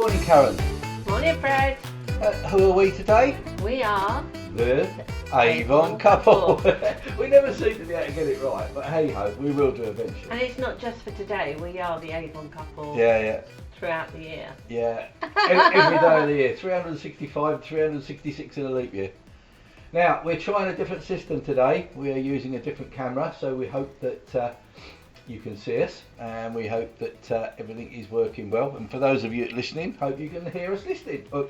Morning, Karen. Morning, Fred. Who are we today? We are The Avon Couple. We never seem to be able to get it right, but hey ho, we will do eventually. and it's not just for today. We are the Avon Couple Yeah. throughout the year. Yeah. Every day of the year, 365, 366 in a leap year. Now, we're trying a different system today. We are using a different camera, so we hope that you can see us, and we hope that everything is working well. And for those of you listening, hope you can hear us listening, or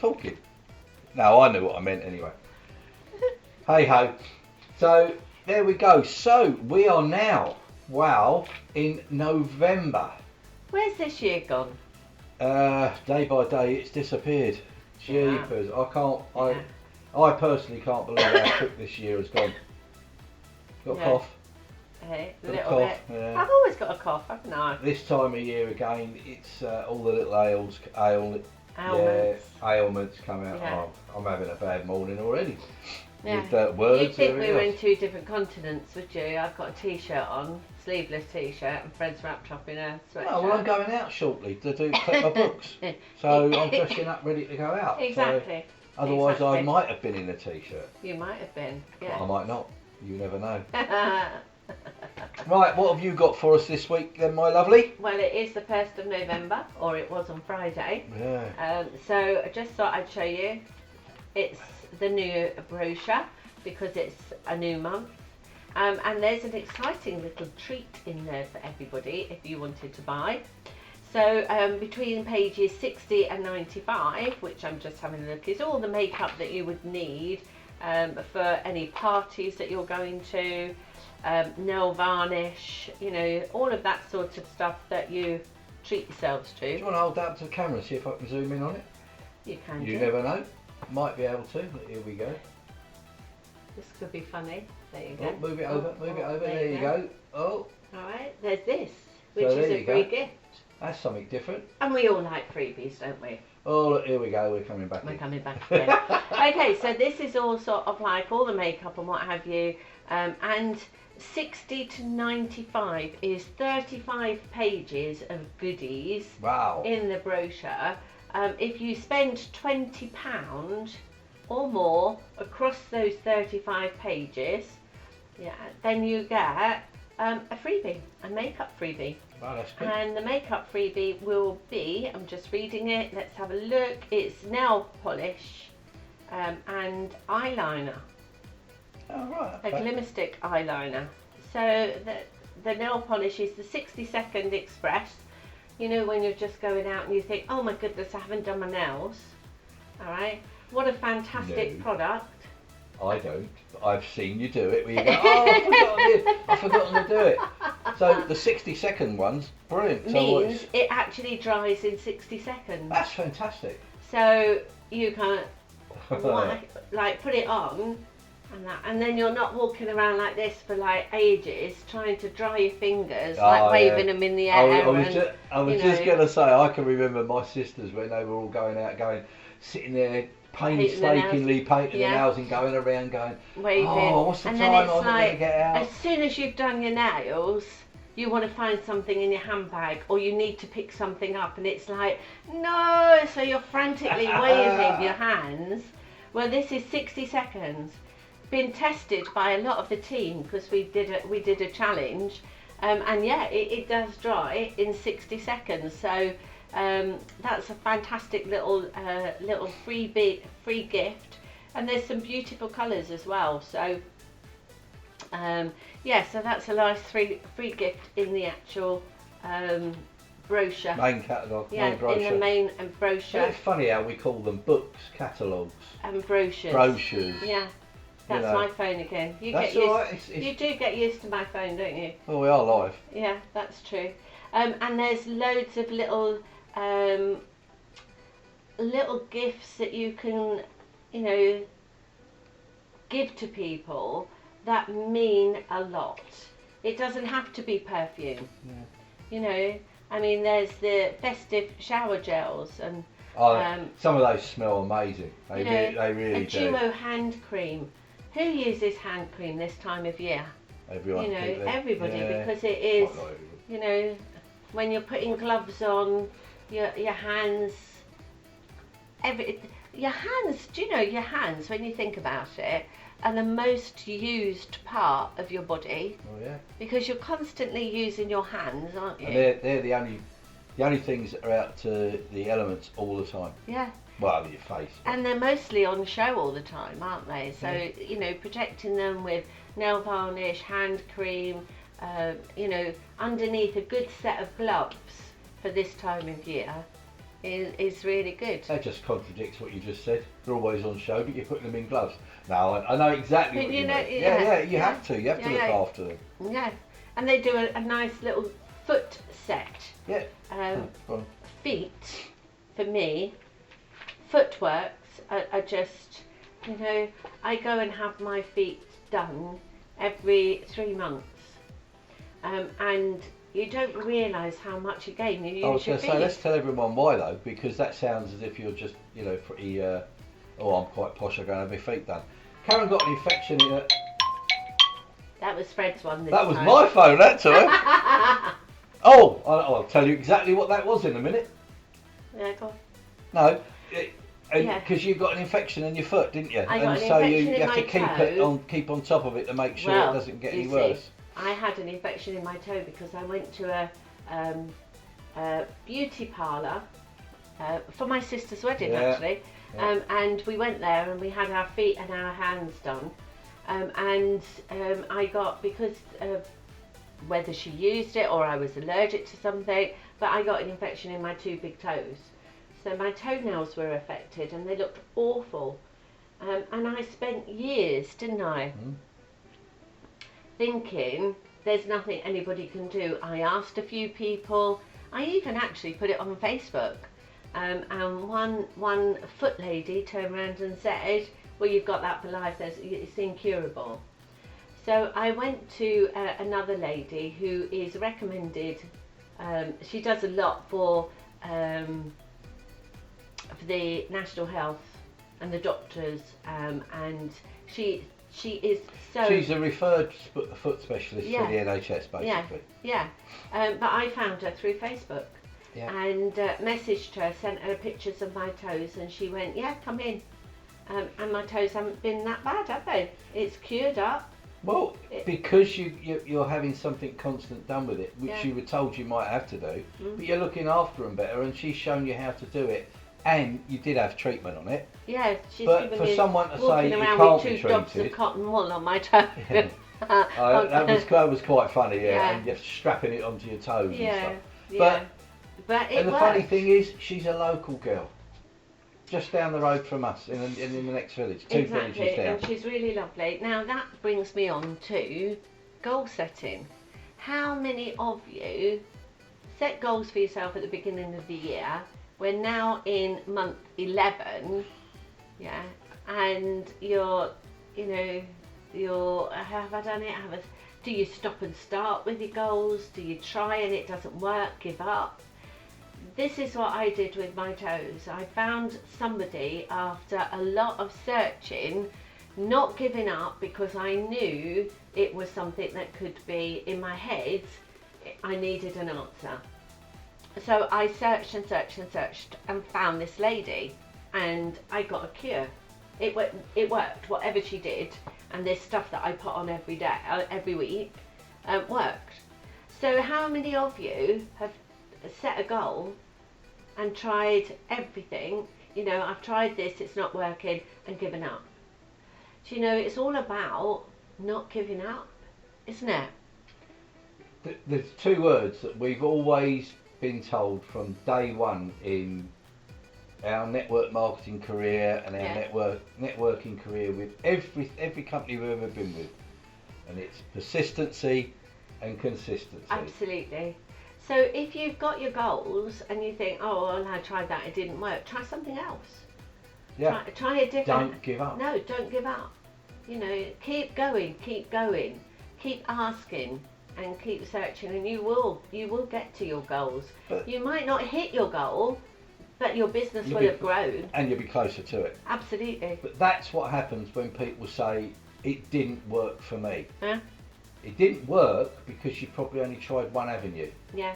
talking. No, I know what I meant anyway. Hey ho. So, there we go. So, we are now, in November. Where's this year gone? Day by day, it's disappeared. Yeah. Jeepers, Yeah. I personally can't believe how quick this year has gone. Got a cough. Hey, a Got a little cough, bit. yeah. I've always got a cough, haven't I? This time of year again, it's all the little ailments come out. Yeah. Oh, I'm having a bad morning already. Yeah. With words. You'd think and we were in everything 2 different continents, would you? I've got a t-shirt on, sleeveless t-shirt, and Fred's wrapped up in a sweatshirt. else. Oh, well, I'm going out shortly to collect my books, so I'm dressing up ready to go out. Exactly. So, otherwise, I Exactly. might have been in a t-shirt. You might have been. But Yeah. I might not. You never know. Right, what have you got for us this week then, my lovely? Well, it is the 1st of November, or it was on Friday. Yeah. So I just thought I'd show you. It's the new brochure because it's a new month. And there's an exciting little treat in there for everybody if you wanted to buy. So between pages 60 and 95, which I'm just having a look, is all the makeup that you would need for any parties that you're going to. Nail varnish, you know, all of that sort of stuff that you treat yourselves Do you to. want to hold that up to the camera and see if I can zoom in on it? You can You do. never know. Might be able to. Here we go. This could be funny. There you Oh, go. move it over, move it over. There you go. Oh, Alright, there's this, which So is there a you free go. gift. that's something different. And we all like freebies, don't we? Oh, look, here we go. We're coming back We're in. coming back again. Okay, so this is all sort of like all the makeup and what have you. And 60 to 95 is 35 pages of goodies Wow. in the brochure. If you spend £20 or more across those 35 pages, then you get a freebie, a makeup freebie. Wow, that's good. And the makeup freebie will be, I'm just reading it, let's have a look, it's nail polish and eyeliner, Oh, right. a Okay. glimmer stick eyeliner. So the nail polish is the 60-second express. You know, when you're just going out and you think, oh my goodness, I haven't done my nails. Alright, what a fantastic No. product. I don't. But I've seen you do it. Where you go, oh, I've forgotten to do it. So the 60-second one's brilliant. So Means it actually dries in 60 seconds. that's fantastic. So you can like put it on and then you're not walking around like this for like ages trying to dry your fingers, like Oh, waving yeah. them in the I air. was just going to say, I can remember my sisters when they were all going out, sitting there painstakingly painting Yeah. their nails and going around going, waving. oh, what's the And time? then it's I'm going to like, get out. as soon as you've done your nails, you want to find something in your handbag or you need to pick something up and it's like, no, so you're frantically waving your hands. Well, this is 60 seconds. Been tested by a lot of the team because we did a challenge, and yeah, it does dry in 60 seconds. So that's a fantastic little free gift, and there's some beautiful colours as well. So yeah, so that's a nice free gift in the actual brochure. Main catalogue, Yeah, main brochure. in the main brochure It's funny how we call them books, catalogues, and brochures. brochures. Yeah, that's know. my phone again. You That's get used. all right. You do get used to my phone, don't you? Oh, we are live. Yeah, that's true. And there's loads of little gifts that you can, you know, give to people that mean a lot. It doesn't have to be perfume. Yeah. You know, I mean, there's the festive shower gels and Some of those smell amazing. They, you know, they really a do. duo hand cream. Who uses hand cream this time of year? Everyone. You know, keep them. everybody, Yeah. because it is, Not everybody. you know, when you're putting gloves on your hands, your hands, do you know your hands, when you think about it, are the most used part of your body? Oh yeah. Because you're constantly using your hands, aren't you? And they're the only things that are out to the elements all the time. Yeah. Well, your face. And they're mostly on show all the time, aren't they? So, Yeah. you know, protecting them with nail varnish, hand cream, you know, underneath a good set of gloves for this time of year is really good. That just contradicts what you just said. They're always on show, but you're putting them in gloves. No, I know exactly But what you know, mean. Yeah, you have to. You have to look after them. Yeah, and they do a nice little foot set. Yeah. Go on. Feet, for me, footworks are just, you know, I go and have my feet done every 3 months. And you don't realise how much you gain. I was going to say, let's tell everyone why though, because that sounds as if you're just, you know, pretty, I'm quite posh, I'm going to have my feet done. Karen got an infection in her... That was Fred's one this That was time. my phone that time. Oh, I'll tell you exactly what that was in a minute. Yeah, go on. No, Yeah. because you got an infection in your foot, didn't you? I got and an so infection you in have my to toe. keep on top of it to make sure Well, it doesn't get you any see, worse. I had an infection in my toe because I went to a beauty parlour for my sister's wedding, actually. Yeah. And we went there and we had our feet and our hands done. I got, because of whether she used it or I was allergic to something, but I got an infection in my 2 big toes. So my toenails were affected and they looked awful. And I spent years, didn't I, thinking there's nothing anybody can do. I asked a few people. I even actually put it on Facebook. And one foot lady turned around and said, well, you've got that for life, it's incurable. So I went to another lady who is recommended, she does a lot for the National Health and the doctors, and she is so... She's a referred foot specialist for the NHS, basically. Yeah. But I found her through Facebook. Yeah. And messaged her, sent her pictures of my toes, and she went, yeah, come in. And my toes haven't been that bad, have they? It's cured up. Well, because you're having something constant done with it, which you were told you might have to do, but you're looking after them better, and she's shown you how to do it, and you did have treatment on it. Yeah, she's but given for me someone to say walking it around can't with be 2 dobs of treated, cotton wool on my toe. that was quite funny, and you're strapping it onto your toes and stuff. But it and the works. funny thing is, she's a local girl, just down the road from us in the next village, 2 villages down. And she's really lovely. Now that brings me on to goal setting. How many of you set goals for yourself at the beginning of the year? We're now in month 11, and you're, have I done it? Do you stop and start with your goals? Do you try and it doesn't work, give up? This is what I did with my toes. I found somebody after a lot of searching, not giving up, because I knew it was something that could be in my head. I needed an answer. So I searched and searched and searched and found this lady, and I got a cure. It worked, whatever she did, and this stuff that I put on every day, every week, worked. So how many of you have set a goal and tried everything? I've tried this, it's not working, and given up. Do you know, it's all about not giving up, isn't it? There's 2 words that we've always been told from day one in our network marketing career and our networking career with every company we've ever been with, and it's persistency and consistency. Absolutely. So if you've got your goals and you think, oh, well, I tried that, it didn't work, try something else. Yeah. Try a different... Don't give up. No, don't give up. Keep going, keep asking and keep searching, and you will get to your goals. But you might not hit your goal, but your business will have grown. And you'll be closer to it. Absolutely. But that's what happens when people say, it didn't work for me. Huh? It didn't work because you probably only tried one avenue. Yeah.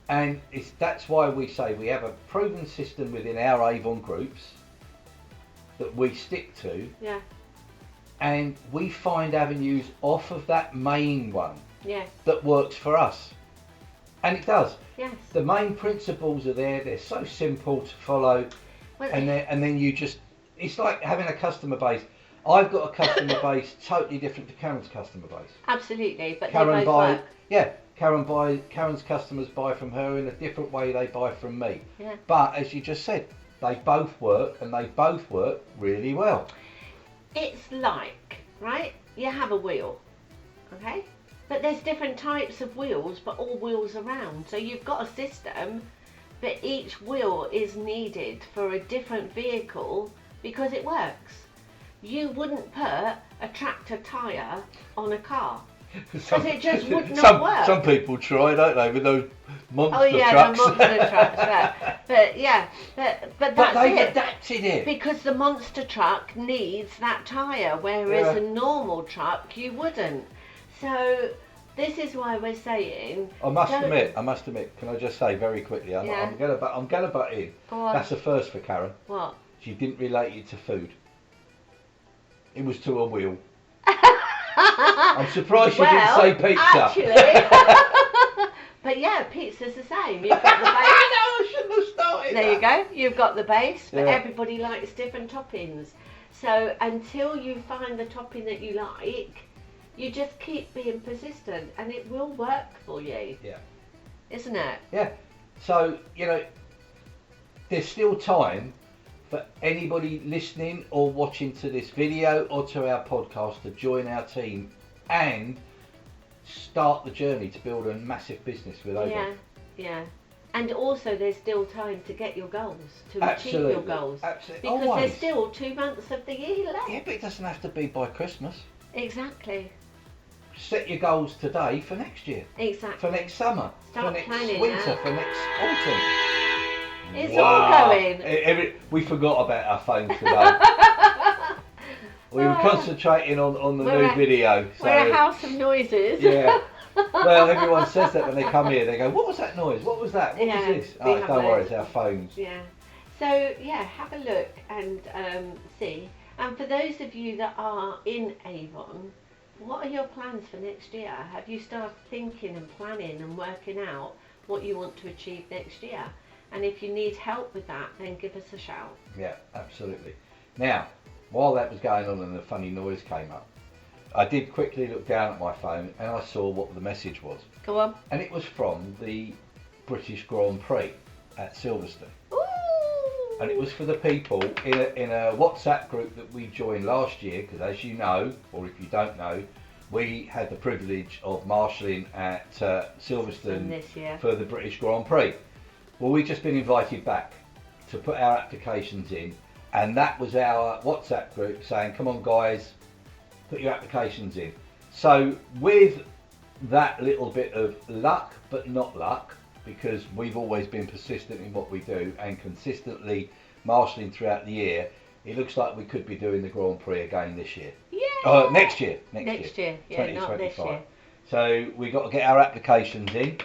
And that's why we say we have a proven system within our Avon groups that we stick to. Yeah. And we find avenues off of that main one. Yeah. That works for us. And it does. Yes. The main principles are there. They're so simple to follow. Well, and then you just, it's like having a customer base. I've got a customer base totally different to Karen's customer base. Absolutely, but Karen they both work. Yeah, Karen's customers buy from her in a different way they buy from me. Yeah. But as you just said, they both work and they both work really well. It's like, right, you have a wheel, okay? But there's different types of wheels, but all wheels are round. So you've got a system, but each wheel is needed for a different vehicle because it works. You wouldn't put a tractor tyre on a car because it just would not work. Some people try, don't they, with those monster trucks? The monster trucks. Yeah. But that's they've it. adapted it. Because the monster truck needs that tyre, whereas a normal truck you wouldn't. So this is why we're saying. I must admit. Can I just say very quickly? I'm going to butt in. Go on. That's a first for Karen. What? She didn't relate it to food. It was to a wheel. I'm surprised she didn't say pizza. Actually, but yeah, pizza's the same. You've got the base. I shouldn't have started. There you go. You've got the base, but Yeah. everybody likes different toppings. So until you find the topping that you like, you just keep being persistent, and it will work for you. Yeah. Isn't it? Yeah. So there's still time for anybody listening or watching to this video or to our podcast to join our team and start the journey to build a massive business with Avon. Yeah. And also there's still time to get your goals, to Absolutely. achieve your goals. Absolutely. Because Always. there's still 2 months of the year left. Yeah, but it doesn't have to be by Christmas. Exactly. Set your goals today for next year. Exactly. For next summer. Start for next planning winter. now. For next autumn. It's all going. We forgot about our phones today. We were concentrating on the new video. So, We're a house of noises. Yeah. Well, everyone says that when they come here. They go, "What was that noise? What was that? What Yeah, was this?" we Oh, have don't worry, those. it's our phones. Yeah. So yeah, have a look and see. And for those of you that are in Avon, what are your plans for next year? Have you started thinking and planning and working out what you want to achieve next year? And if you need help with that, then give us a shout. Yeah, absolutely. Now, while that was going on and the funny noise came up, I did quickly look down at my phone and I saw what the message was. Go on. And it was from the British Grand Prix at Silverstone. Ooh. And it was for the people in a WhatsApp group that we joined last year, because as you know, or if you don't know, we had the privilege of marshalling at Silverstone this year. for the British Grand Prix. Well, we've just been invited back to put our applications in, and that was our WhatsApp group saying, come on guys, put your applications in. So with that little bit of luck, but not luck, because we've always been persistent in what we do and consistently marshalling throughout the year, it looks like we could be doing the Grand Prix again this year. Yeah. Next year. Next year. Yeah, not this year. So we've got to get our applications in,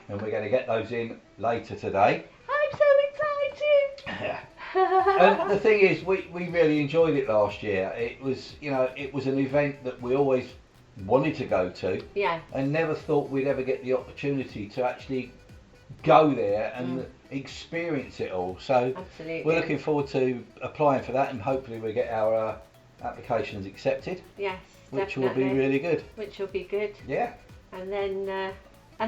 and we're going to get those in later today. I'm so excited. And the thing is, we really enjoyed it last year. It was, it was an event that we always wanted to go to. Yeah. And never thought we'd ever get the opportunity to actually go there and experience it all. So Absolutely. we're looking forward to applying for that, and hopefully we get our applications accepted. Yes, which definitely. will be really good. Which will be good. Yeah. And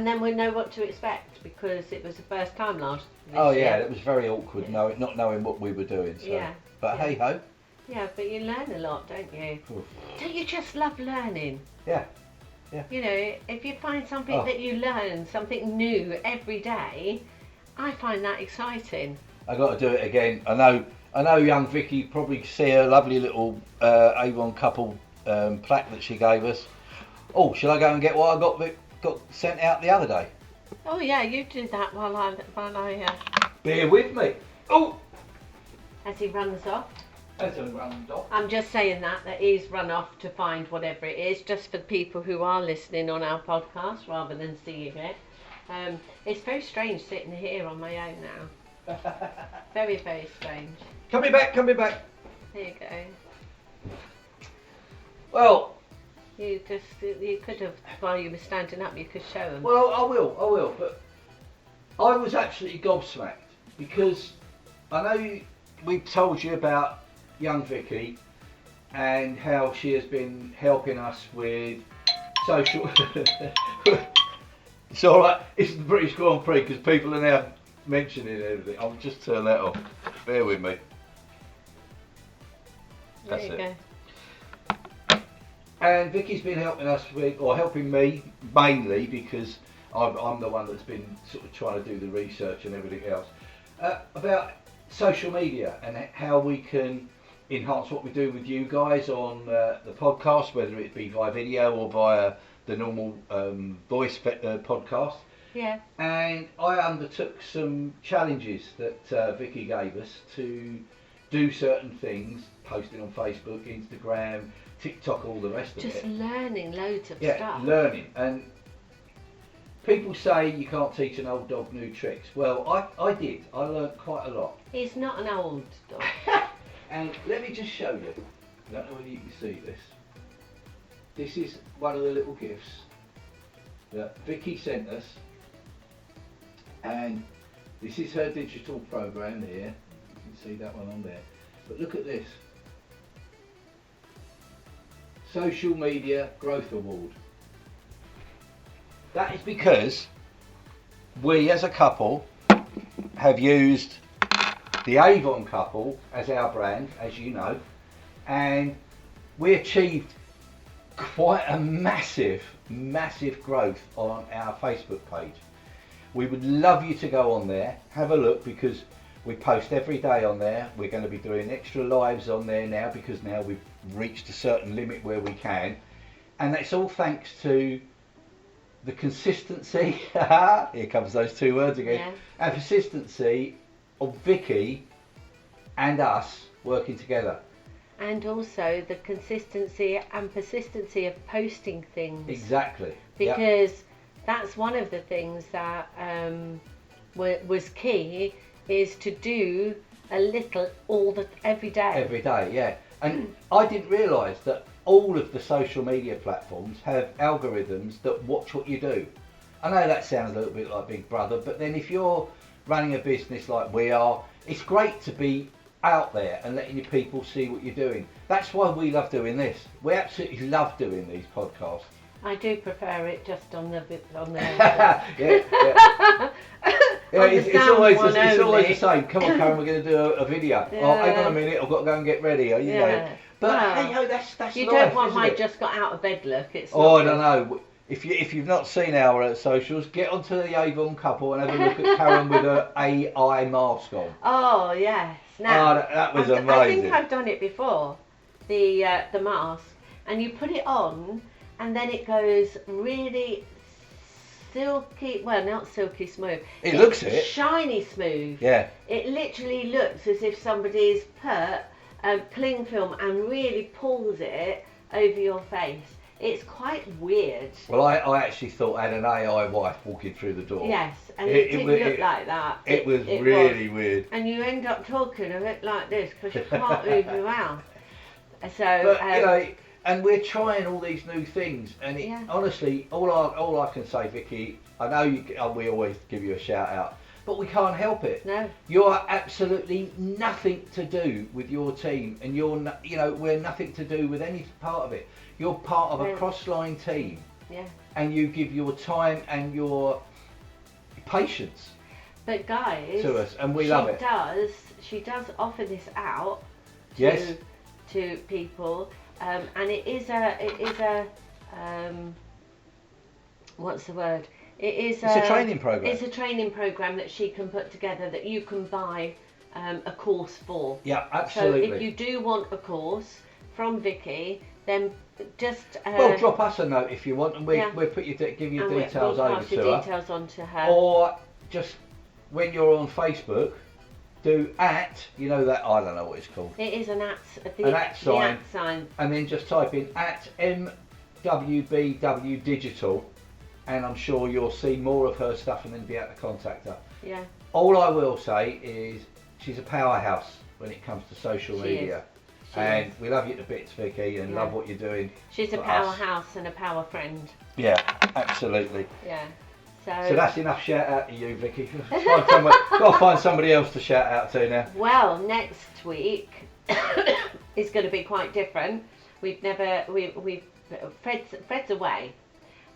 then we'll know what to expect, because it was the first time this Oh year. yeah, it was very awkward, not knowing what we were doing. So. Yeah. But hey ho. Yeah, but you learn a lot, don't you? Oof. Don't you just love learning? Yeah. You know, if you find something that you learn, something new every day, I find that exciting. I got to do it again. I know young Vicky probably see a lovely little Avon Couple plaque that she gave us. Oh, shall I go and get what I got sent out the other day? Oh yeah, you do that while I Bear with me. Oh, as he runs off. as I run off. I'm just saying that he's run off to find whatever it is, just for people who are listening on our podcast rather than seeing it. It's very strange sitting here on my own now. Very, very strange. Coming back. There you go. Well, You could have, while you were standing up, you could show them. well, I will, but I was absolutely gobsmacked because I know we told you about young Vicky and how she has been helping us with social. It's all right. It's the British Grand Prix because people are now mentioning everything. I'll just turn that off. Bear with me. There you go. And Vicky's been helping us with, or helping me mainly because I'm the one that's been sort of trying to do the research and everything else about social media and how we can enhance what we do with you guys on the podcast, whether it be via video or via the normal voice podcast. Yeah. And I undertook some challenges that Vicky gave us to do certain things, posting on Facebook, Instagram, TikTok, all the rest of it. Just learning loads of Yeah, stuff. learning. And people say you can't teach an old dog new tricks. Well, I did. I learnt quite a lot. He's not an old dog. And let me just show you. I don't know whether you can see this. This is one of the little gifts that Vicky sent us. And this is her digital program here. You can see that one on there. But look at this. Social Media Growth Award. That is because we as a couple have used the Avon Couple as our brand, as you know, and we achieved quite a massive growth on our Facebook page. We would love you to go on there, have a look, because we post every day on there. We're going to be doing extra lives on there now because now we've reached a certain limit where we can, and that's all thanks to the consistency. Here comes those two words again. Yeah. And consistency of Vicky and us working together. And also the consistency and persistency of posting things. Exactly. Because that's one of the things that was key, is to do a little every day. Every day, yeah. And I didn't realise that all of the social media platforms have algorithms that watch what you do. I know that sounds a little bit like Big Brother, but then if you're running a business like we are, it's great to be out there and letting your people see what you're doing. That's why we love doing this. We absolutely love doing these podcasts. I do prefer it just on the Yeah, it's always the same. Come on, Karen, we're going to do a video. Yeah. Oh, hang on a minute, I've got to go and get ready. You know. But well, hey, yo, that's you life, don't want isn't my it? just got out of bed look. It's Oh, I not don't know. If you've not seen our socials, get onto the Avon Couple and have a look at Karen with her AI mask on. Oh yes. Now, that was I amazing. think I've done it before. The mask, and you put it on, and then it goes really silky. Well, not silky smooth. It looks it. Shiny smooth. Yeah. It literally looks as if somebody's put cling film and really pulls it over your face. It's quite weird. Well, I actually thought I had an AI wife walking through the door. Yes, and it didn't look like that. It was really weird. And you end up talking a bit like this because you can't move your mouth. So, but you know, and we're trying all these new things, and honestly, all I can say, Vicky, I know we always give you a shout out, but we can't help it. No. You're absolutely nothing to do with your team, and we're nothing to do with any part of it. You're part of a cross-line team. Yeah. And you give your time and your patience. But guys, to us, and we love it. She does offer this out to people, and it is a what's the word? It's a training program. It's a training program that she can put together that you can buy a course for. Yeah, absolutely. So if you do want a course from Vicky, then just drop us a note if you want, and we'll give you details over to her. Details on to her. Or just when you're on Facebook, do you know that, I don't know what it's called. It is an @ sign, and then just type in @MWBW Digital, and I'm sure you'll see more of her stuff and then be able to contact her. Yeah. All I will say is she's a powerhouse when it comes to social media. And we love you to bits, Vicky, and love what you're doing. She's a powerhouse and a power friend. Yeah, absolutely. Yeah. So that's enough shout out to you, Vicky. Got to find somebody else to shout out to now. Well, next week is going to be quite different. Fred's away.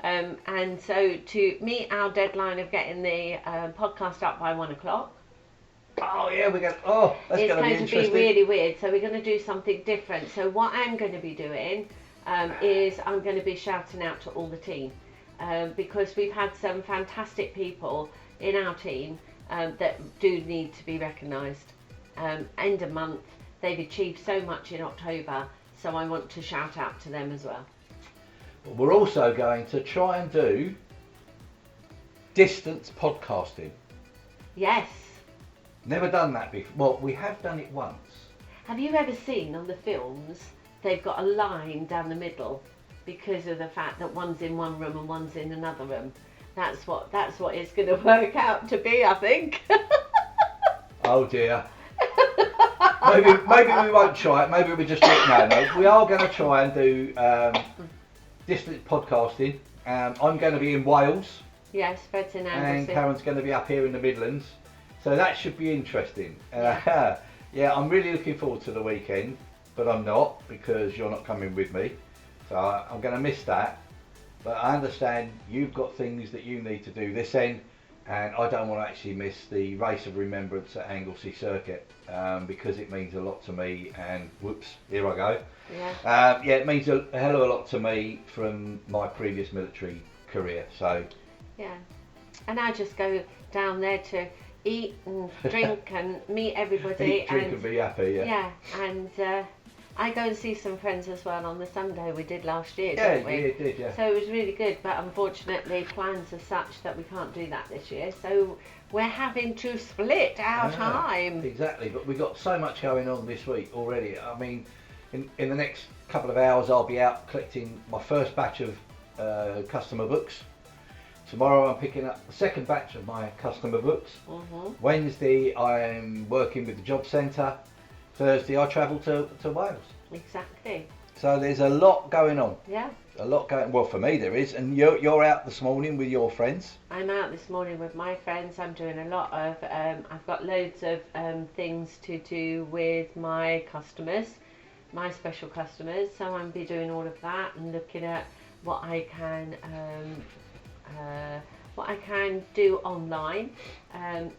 And so to meet our deadline of getting the podcast up by 1 o'clock. Oh yeah, that's going to be interesting. It's going to be really weird. So we're going to do something different. So what I'm going to be doing is I'm going to be shouting out to all the team because we've had some fantastic people in our team that do need to be recognised. End of month, they've achieved so much in October, so I want to shout out to them as well. We're also going to try and do distance podcasting. Yes. Never done that before. Well, we have done it once. Have you ever seen on the films, they've got a line down the middle because of the fact that one's in one room and one's in another room? That's what it's going to work out to be, I think. Oh dear. Maybe we won't try it. Maybe we just no. We are going to try and do distant podcasting. I'm going to be in Wales. Yes, Fred's in Anglesey. And Karen's going to be up here in the Midlands. So that should be interesting. Yeah, I'm really looking forward to the weekend, but I'm not because you're not coming with me. So I'm going to miss that. But I understand you've got things that you need to do this end, and I don't want to actually miss the Race of Remembrance at Anglesey Circuit because it means a lot to me. And whoops, here I go. Yeah. It means a hell of a lot to me from my previous military career. So. Yeah, and I just go down there to eat and drink and meet everybody. Eat, drink and be happy, yeah. Yeah, and I go and see some friends as well on the Sunday we did last year, didn't we? Yeah, you did, yeah. So it was really good, but unfortunately plans are such that we can't do that this year. So we're having to split our time. Exactly, but we've got so much going on this week already. I mean, in the next couple of hours I'll be out collecting my first batch of customer books. Tomorrow I'm picking up the second batch of my customer books. Mm-hmm. Wednesday I'm working with the job centre. Thursday I travel to Wales. Exactly. So there's a lot going on. Yeah. A lot going. Well, for me there is. And you're out this morning with your friends. I'm out this morning with my friends. I'm doing a lot of. I've got loads of things to do with my customers, my special customers. So I'm going to be doing all of that and looking at what I can do online.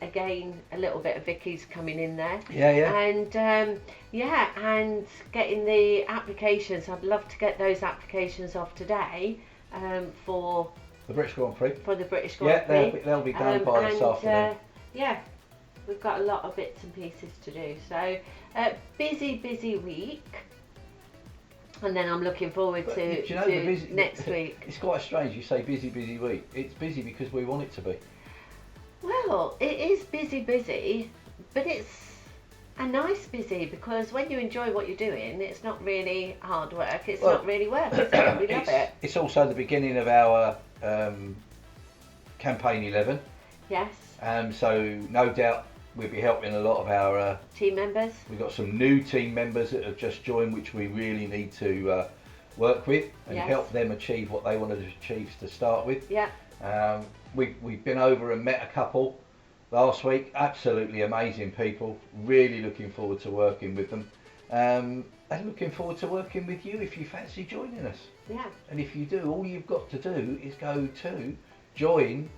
Again, a little bit of Vicky's coming in there. Yeah. And and getting the applications. I'd love to get those applications off today for the British Grand Prix. For the British Grand Prix. Yeah, they'll be done by this afternoon. We've got a lot of bits and pieces to do. So busy week. And then I'm looking forward to next week. It's quite strange you say busy week. It's busy because we want it to be. Well, it is busy, but it's a nice busy because when you enjoy what you're doing, it's not really hard work. It's not really work, is it? We love it. It's also the beginning of our campaign 11. Yes. So no doubt we'll be helping a lot of our team members. We've got some new team members that have just joined, which we really need to work with and help them achieve what they wanted to achieve to start with. Yeah. We've been over and met a couple last week. Absolutely amazing people. Really looking forward to working with them. And looking forward to working with you if you fancy joining us. Yeah. And if you do, all you've got to do is go to join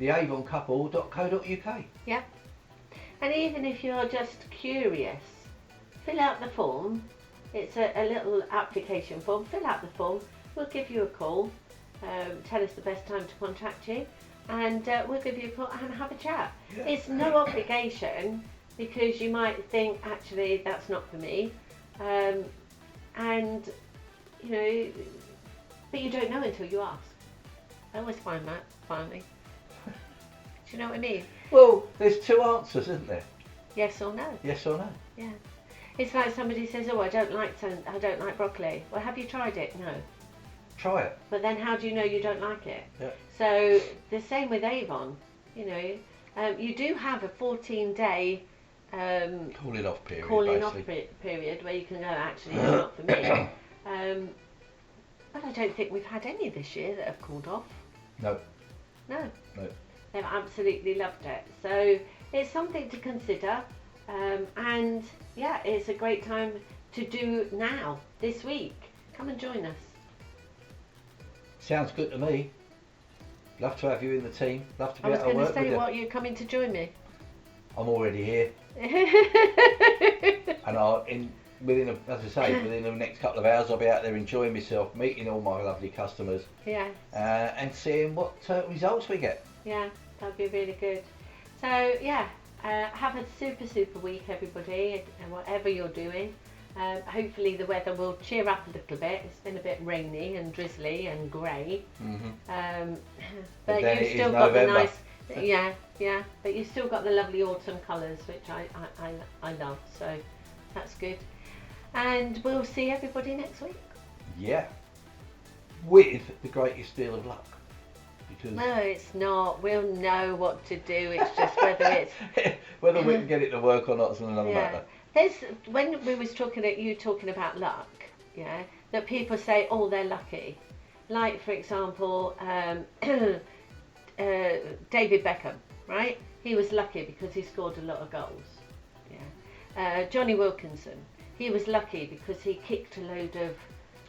www.theavoncouple.online. Yeah. And even if you're just curious, fill out the form. It's a little application form. Fill out the form. We'll give you a call. Tell us the best time to contact you. And we'll give you a call and have a chat. Yeah. It's no obligation because you might think, actually, that's not for me. And, you know, but you don't know until you ask. I always find that funny. Do you know what I mean? Well, there's two answers, isn't there? Yes or no. Yes or no. Yeah. It's like somebody says, "Oh, I don't like broccoli." Well, have you tried it? No. Try it. But then how do you know you don't like it? Yeah. So the same with Avon, you know, you do have a 14-day Cooling off period. period where you can go, actually it's not for me. But I don't think we've had any this year that have cooled off. No. No. No. They've absolutely loved it. So it's something to consider. And yeah, it's a great time to do now, this week. Come and join us. Sounds good to me. Love to have you in the team. Love to be I was able to going work to with say, you. what, you're coming to join me? I'm already here. And within the next couple of hours, I'll be out there enjoying myself, meeting all my lovely customers. Yeah. And seeing what results we get. Yeah, that'd be really good. So yeah, have a super week, everybody, and whatever you're doing. Hopefully the weather will cheer up a little bit. It's been a bit rainy and drizzly and grey. Mm-hmm. But then you've it still is got November. the nice, yeah. But you've still got the lovely autumn colours, which I love. So that's good. And we'll see everybody next week. Yeah. With the greatest deal of luck. Because No, it's not. We'll know what to do. It's just whether it's whether we can get it to work or not is another yeah. matter. There's when we was talking about luck, yeah, that people say, oh, they're lucky. Like for example, David Beckham, right? He was lucky because he scored a lot of goals. Yeah. Johnny Wilkinson, he was lucky because he kicked a load of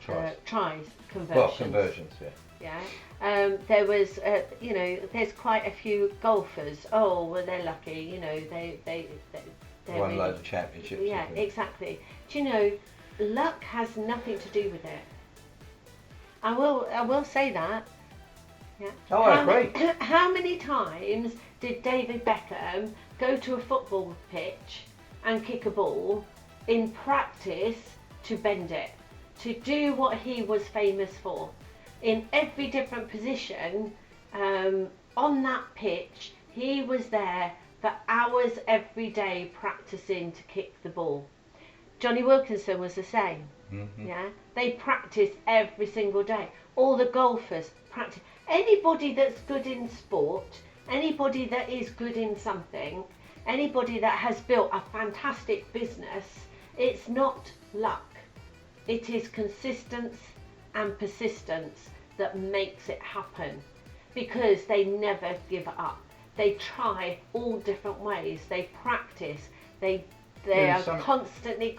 conversions. Well, conversions, yeah. Yeah. There was, you know, there's quite a few golfers. Oh, well, they're lucky. You know, they Won really, loads of championships. yeah, exactly. Do you know, luck has nothing to do with it. I will say that. Yeah. Oh, I agree. How many times did David Beckham go to a football pitch and kick a ball in practice to bend it, to do what he was famous for? In every different position on that pitch, he was there for hours every day practicing to kick the ball. Johnny Wilkinson was the same. Mm-hmm. Yeah, they practice every single day. All the golfers practice. Anybody that's good in sport, anybody that is good in something, anybody that has built a fantastic business, it's not luck. It is consistence and persistence that makes it happen, because they never give up. They try all different ways. They practice. They are constantly.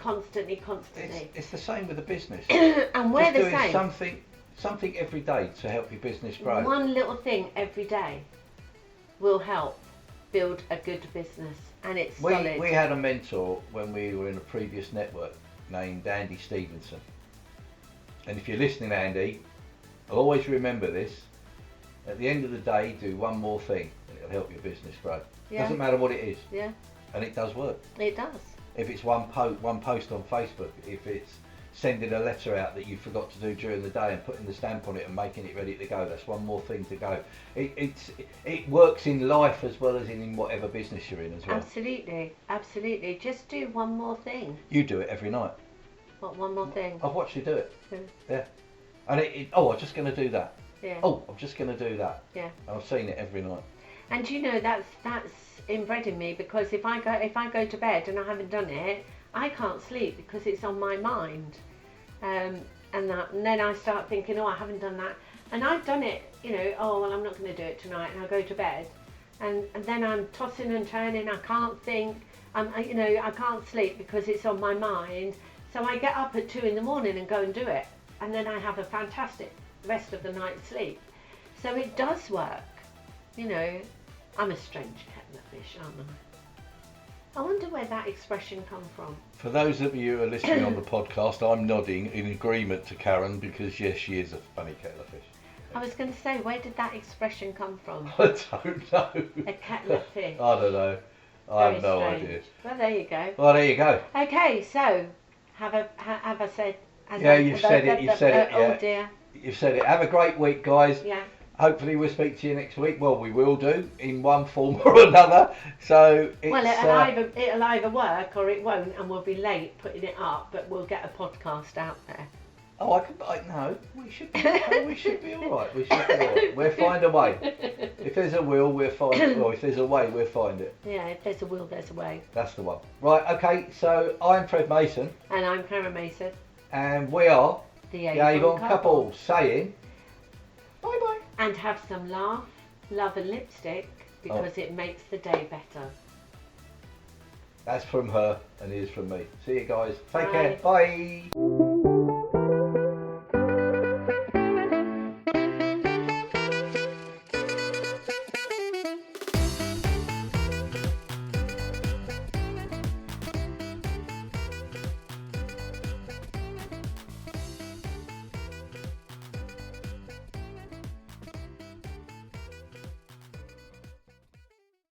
It's the same with the business. And we're Just the doing same. something every day to help your business grow. One little thing every day will help build a good business, and it's solid. We had a mentor when we were in a previous network named Andy Stevenson. And if you're listening, Andy, always remember this. At the end of the day, do one more thing and it'll help your business grow. Yeah. Doesn't matter what it is. Yeah. And it does work. It does. If it's one post on Facebook, if it's sending a letter out that you forgot to do during the day and putting the stamp on it and making it ready to go, that's one more thing to go. It works in life as well as in whatever business you're in as well. Absolutely. Just do one more thing. You do it every night. What, one more thing? I've watched you do it. Yeah. And I'm just going to do that. Yeah. Oh, I'm just going to do that. Yeah. And I've seen it every night. And you know, that's inbred in me, because if I go to bed and I haven't done it, I can't sleep because it's on my mind. And then I start thinking, oh, I haven't done that. And I've done it, you know, oh, well, I'm not going to do it tonight, and I go to bed. And then I'm tossing and turning, I can't think, I can't sleep because it's on my mind. So I get up at 2 in the morning and go and do it. And then I have a fantastic rest of the night's sleep. So it does work. You know, I'm a strange kettle of fish, aren't I? I wonder where that expression comes from. For those of you who are listening on the podcast, I'm nodding in agreement to Karen, because yes, she is a funny kettle of fish. I was going to say, where did that expression come from? I don't know. A kettle of fish. I don't know. I have no Very strange. idea. Well, there you go. Well, there you go. Okay, so have I said? Yeah, you've said it. You've said it. Oh Yeah. dear. You've said it. Have a great week, guys. Yeah. Hopefully we'll speak to you next week. Well, we will do, in one form or another. So it's, Well, it'll either work or it won't, and we'll be late putting it up, but we'll get a podcast out there. Oh, no, we should be alright. We should be alright. We'll find a way. If there's a will, we'll find it. Or if there's a way, we'll find it. Yeah, if there's a will, there's a way. That's the one. Right, okay, so I'm Fred Mason. And I'm Karen Mason. And we are The Avon Couple, saying bye bye. And have some laugh, love and lipstick, because it makes the day better. That's from her and it is from me. See you guys. Take Bye. care. Bye.